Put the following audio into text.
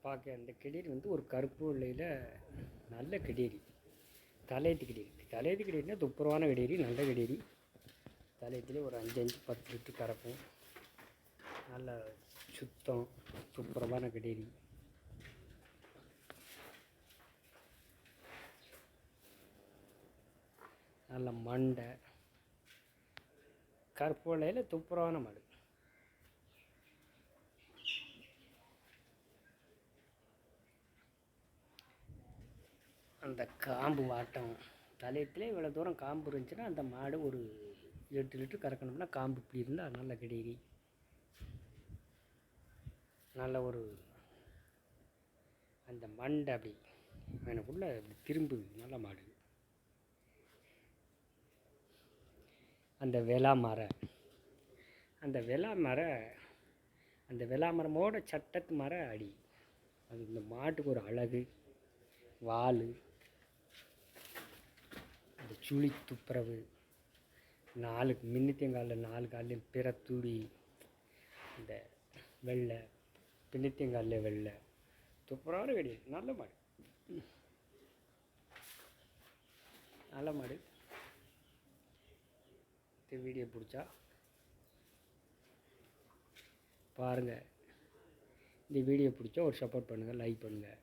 பார்க்க அந்த கிடேரி வந்து ஒரு கருப்பு வெள்ளையில் நல்ல கிடேரி, தலையத்து கிடேரி. தலையத்து கிடேரினா துப்புரவான கிடேரி, நல்ல கிடேரி. தலையத்துலேயே ஒரு 5 10 லிட்டர் கறக்கும். நல்ல சுத்தம், துப்புரவான கிடேரி. நல்ல மண்டை, கருப்பு வெள்ளையில் துப்புரவான மாடு. அந்த காம்பு வாட்டம் தலையத்தில் இவ்வளோ தூரம் காம்பு இருந்துச்சுன்னா அந்த மாடு ஒரு 8 லிட்டர் கறக்கணும்னா காம்பு இப்படி இருந்தால் நல்ல கிடேரி. நல்ல ஒரு அந்த மண்டை அப்படி எனக்குள்ளே திரும்புது, நல்ல மாடு. அந்த வெலா மரமோட சட்டத்து மர அடி, அது இந்த மாட்டுக்கு ஒரு அழகு. வால், அந்த சுழி துப்புரவு, 4 மின்னித்தியங்காலில் 4 காலையும் பிறத்தூடி, இந்த வெள்ளை பின்னித்தியங்காலில் வெள்ளை துப்புரவான கிடையாது. நல்ல மாடு, நல்ல மாடு. இந்த வீடியோ பிடிச்சா பாருங்கள். இந்த வீடியோ பிடிச்சா ஒரு சப்போர்ட் பண்ணுங்கள், லைக் பண்ணுங்கள்.